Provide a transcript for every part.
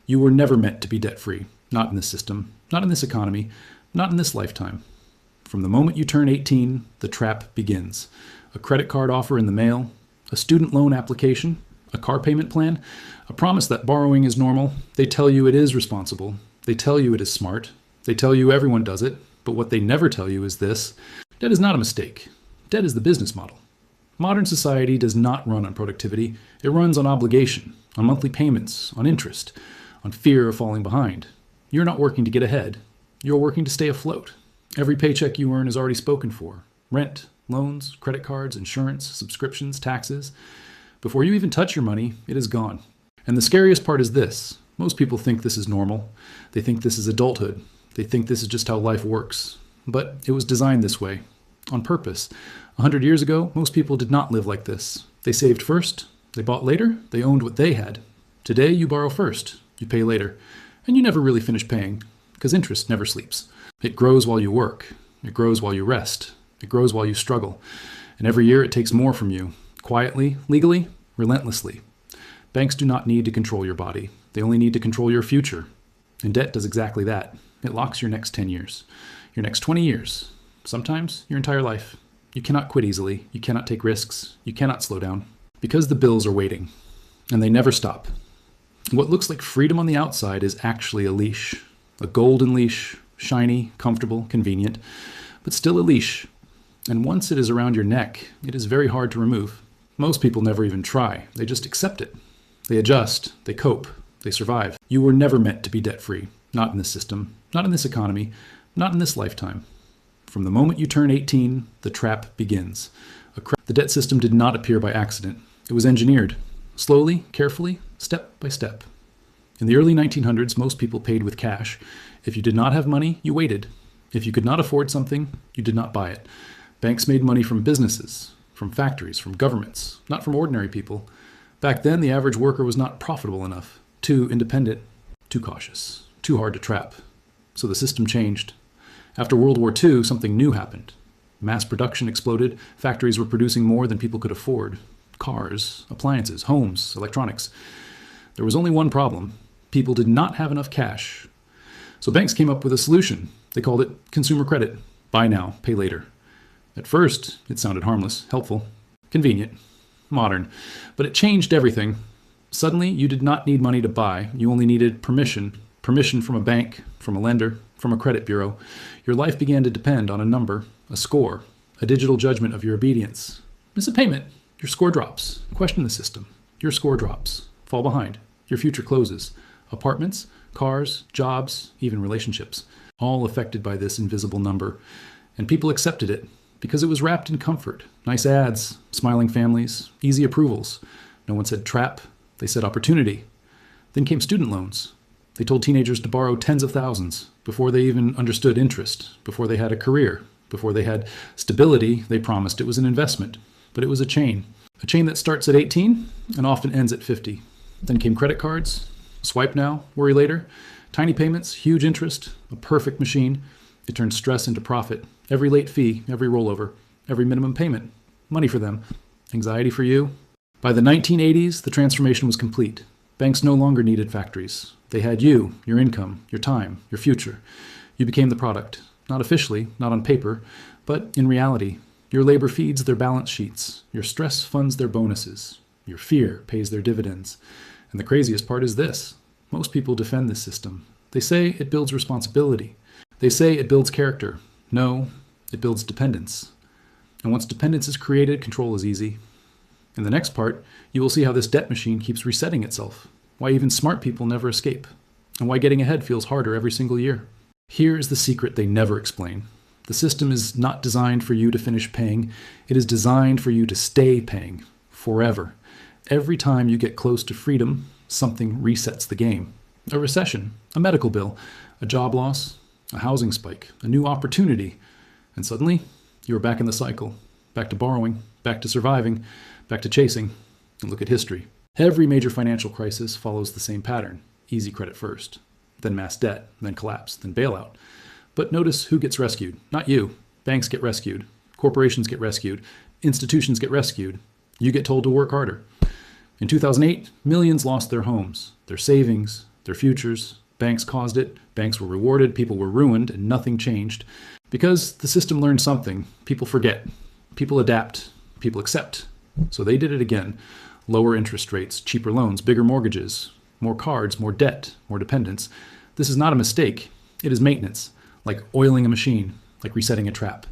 You were never meant to be debt-free. Not in this system, not in this economy, not in this lifetime. From the moment you turn 18, the trap begins. A credit card offer in the mail, a student loan application, a car payment plan, a promise that borrowing is normal. They tell you it is responsible. They tell you it is smart. They tell you everyone does it. But what they never tell you is this: debt is not a mistake. Debt is the business model. Modern society does not run on productivity. It runs on obligation, on monthly payments, on interest, on fear of falling behind. You're not working to get ahead. You're working to stay afloat. Every paycheck you earn is already spoken for. Rent, loans, credit cards, insurance, subscriptions, taxes. Before you even touch your money, it is gone. And the scariest part is this: most people think this is normal. They think this is adulthood. They think this is just how life works. But it was designed this way, on purpose. 100 years ago, most people did not live like this. They saved first, they bought later, they owned what they had. Today, you borrow first, you pay later, and you never really finish paying, because interest never sleeps. It grows while you work, it grows while you rest, it grows while you struggle, and every year it takes more from you, quietly, legally, relentlessly. Banks do not need to control your body, they only need to control your future. And debt does exactly that. It locks your next 10 years, your next 20 years, sometimes your entire life. You cannot quit easily, you cannot take risks, you cannot slow down, because the bills are waiting, and they never stop. What looks like freedom on the outside is actually a leash, a golden leash, shiny, comfortable, convenient, but still a leash. And once it is around your neck, it is very hard to remove. Most people never even try, they just accept it. They adjust, they cope, they survive. You were never meant to be debt-free, not in this system, not in this economy, not in this lifetime. From the moment you turn 18, the trap begins. The debt system did not appear by accident. It was engineered, slowly, carefully, step by step. In the early 1900s, most people paid with cash. If you did not have money, you waited. If you could not afford something, you did not buy it. Banks made money from businesses, from factories, from governments, not from ordinary people. Back then, the average worker was not profitable enough, too independent, too cautious, too hard to trap. So the system changed. After World War II, something new happened. Mass production exploded. Factories were producing more than people could afford. Cars, appliances, homes, electronics. There was only one problem. People did not have enough cash. So banks came up with a solution. They called it consumer credit. Buy now, pay later. At first, it sounded harmless, helpful, convenient, modern. But it changed everything. Suddenly, you did not need money to buy. You only needed permission. Permission from a bank, from a lender, from a credit bureau. Your life began to depend on a number, a score, a digital judgment of your obedience. Miss a payment, your score drops. Question the system, your score drops. Fall behind, your future closes. Apartments, cars, jobs, even relationships, all affected by this invisible number. And people accepted it because it was wrapped in comfort. Nice ads, smiling families, easy approvals. No one said trap, they said opportunity. Then came student loans. They told teenagers to borrow tens of thousands before they even understood interest, before they had a career, before they had stability. They promised it was an investment, but it was a chain that starts at 18 and often ends at 50. Then came credit cards, swipe now, worry later, tiny payments, huge interest, a perfect machine. It turned stress into profit. Every late fee, every rollover, every minimum payment, money for them, anxiety for you. By the 1980s, the transformation was complete. Banks no longer needed factories. They had you, your income, your time, your future. You became the product, not officially, not on paper, but in reality. Your labor feeds their balance sheets. Your stress funds their bonuses. Your fear pays their dividends. And the craziest part is this: most people defend this system. They say it builds responsibility. They say it builds character. No, it builds dependence. And once dependence is created, control is easy. In the next part, you will see how this debt machine keeps resetting itself, why even smart people never escape, and why getting ahead feels harder every single year. Here is the secret they never explain. The system is not designed for you to finish paying. It is designed for you to stay paying forever. Every time you get close to freedom, something resets the game. A recession, a medical bill, a job loss, a housing spike, a new opportunity. And suddenly, you are back in the cycle, back to borrowing, back to surviving, back to chasing. And look at history. Every major financial crisis follows the same pattern. Easy credit first, then mass debt, then collapse, then bailout. But notice who gets rescued. Not you. Banks get rescued. Corporations get rescued. Institutions get rescued. You get told to work harder. In 2008, millions lost their homes, their savings, Their futures. Banks caused it. Banks were rewarded. People were ruined, and nothing changed. Because the system learned something. People forget. People adapt. People accept. So they did it again. Lower interest rates, cheaper loans, bigger mortgages, more cards, more debt, more dependence. This is not a mistake. It is maintenance, like oiling a machine, like resetting a trap.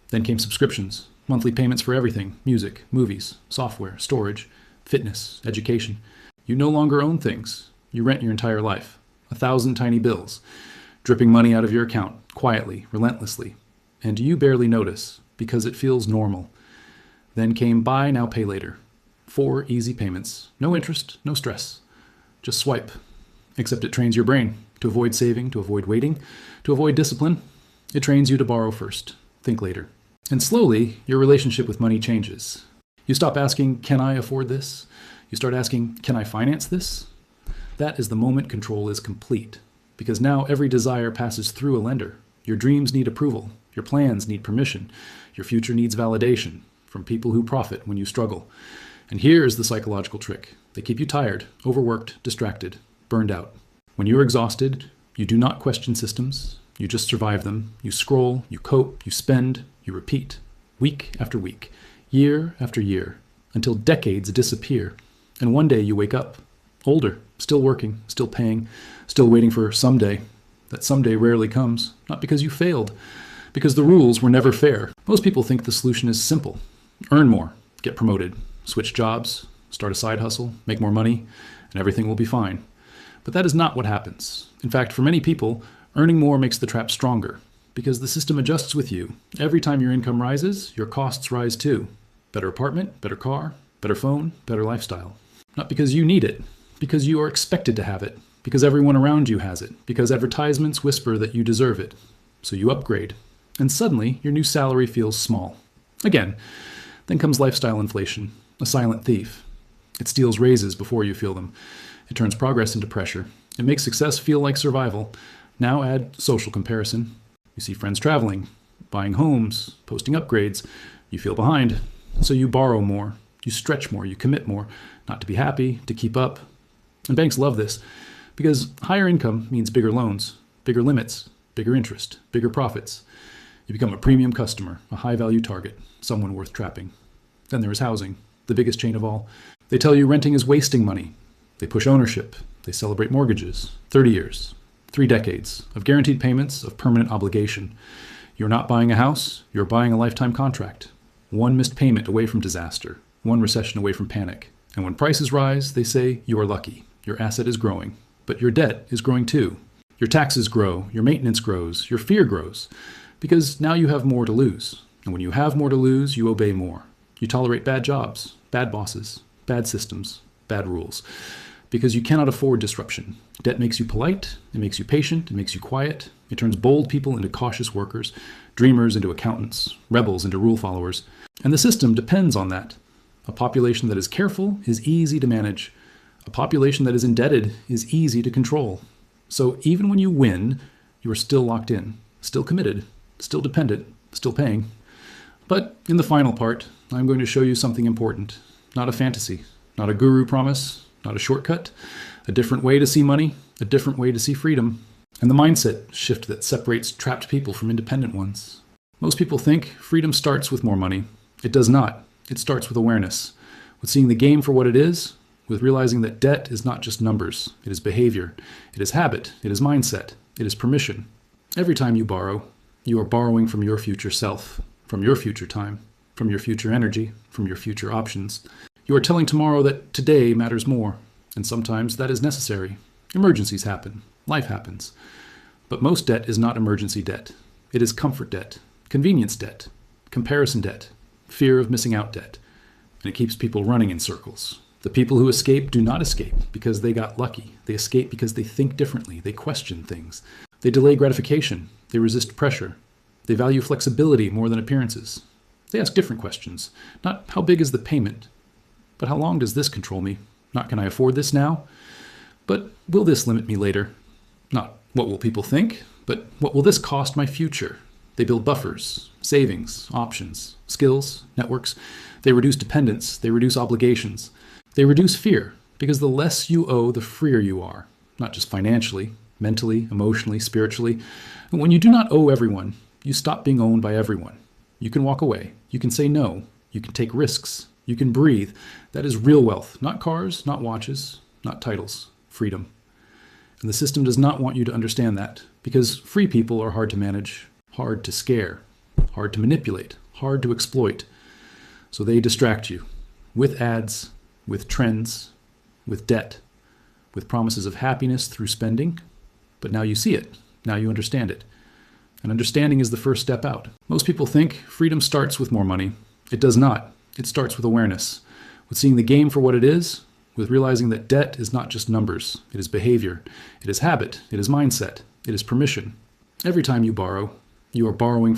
Then came subscriptions, monthly payments for everything: music, movies, software, storage, fitness, education. You no longer own things. You rent your entire life. 1,000 tiny bills, dripping money out of your account, quietly, relentlessly. And you barely notice, because it feels normal. Then came buy now, pay later. 4 easy payments. No interest, no stress. Just swipe. Except it trains your brain to avoid saving, to avoid waiting, to avoid discipline. It trains you to borrow first, think later. And slowly, your relationship with money changes. You stop asking, can I afford this? You start asking, can I finance this? That is the moment control is complete. Because now every desire passes through a lender. Your dreams need approval. Your plans need permission. Your future needs validation from people who profit when you struggle. And here is the psychological trick. They keep you tired, overworked, distracted, burned out. When you're exhausted, you do not question systems. You just survive them. You scroll, you cope, you spend, you repeat. Week after week, year after year, until decades disappear. And one day you wake up, older, still working, still paying, still waiting for someday. That someday rarely comes, not because you failed, because the rules were never fair. Most people think the solution is simple. Earn more, get promoted, switch jobs, start a side hustle, make more money, and everything will be fine. But that is not what happens. In fact, for many people, earning more makes the trap stronger, because the system adjusts with you. Every time your income rises, your costs rise too. Better apartment, better car, better phone, better lifestyle. Not because you need it, because you are expected to have it, because everyone around you has it, because advertisements whisper that you deserve it. So you upgrade, and suddenly your new salary feels small. Again, then comes lifestyle inflation, a silent thief. It steals raises before you feel them. It turns progress into pressure. It makes success feel like survival. Now add social comparison. You see friends traveling, buying homes, posting upgrades. You feel behind, so you borrow more. You stretch more, you commit more, not to be happy, to keep up. And banks love this, because higher income means bigger loans, bigger limits, bigger interest, bigger profits. You become a premium customer, a high-value target, someone worth trapping. Then there is housing, the biggest chain of all. They tell you renting is wasting money. They push ownership. They celebrate mortgages, 30 years, 3 decades of guaranteed payments, of permanent obligation. You're not buying a house, you're buying a lifetime contract. One missed payment away from disaster, one recession away from panic. And when prices rise, they say you are lucky. Your asset is growing, but your debt is growing too. Your taxes grow, your maintenance grows, your fear grows, because now you have more to lose. And when you have more to lose, you obey more. You tolerate bad jobs, bad bosses, bad systems, bad rules, because you cannot afford disruption. Debt makes you polite, it makes you patient, it makes you quiet. It turns bold people into cautious workers, dreamers into accountants, rebels into rule followers. And the system depends on that. A population that is careful is easy to manage. A population that is indebted is easy to control. So even when you win, you are still locked in, still committed, still dependent, still paying. But in the final part, I'm going to show you something important. Not a fantasy, not a guru promise, not a shortcut, a different way to see money, a different way to see freedom, and the mindset shift that separates trapped people from independent ones. Most people think freedom starts with more money. It does not. It starts with awareness, with seeing the game for what it is, with realizing that debt is not just numbers. It is behavior. It is habit. It is mindset. It is permission. Every time you borrow, you are borrowing from your future self, from your future time, from your future energy, from your future options. You are telling tomorrow that today matters more, and sometimes that is necessary. Emergencies happen. Life happens. But most debt is not emergency debt. It is comfort debt, convenience debt, comparison debt, fear of missing out debt. And it keeps people running in circles. The people who escape do not escape because they got lucky. They escape because they think differently. They question things. They delay gratification. They resist pressure. They value flexibility more than appearances. They ask different questions. Not how big is the payment, but how long does this control me? Not can I afford this now, but will this limit me later? Not what will people think, but what will this cost my future? They build buffers, savings, options, skills, networks. They reduce dependence. They reduce obligations. They reduce fear, because the less you owe, the freer you are. not just financially, mentally, emotionally, spiritually. When you do not owe everyone, you stop being owned by everyone. You can walk away. You can say no. You can take risks. You can breathe. That is real wealth. Not cars, not watches, not titles. Freedom. And the system does not want you to understand that, because free people are hard to manage, hard to scare, hard to manipulate, hard to exploit. So they distract you with ads, with trends, with debt, with promises of happiness through spending. But now you see it. Now you understand it. And understanding is the first step out. Most people think freedom starts with more money. It does not. It starts with awareness, with seeing the game for what it is, with realizing that debt is not just numbers. It is behavior. It is habit. It is mindset. It is permission. Every time you borrow, you are borrowing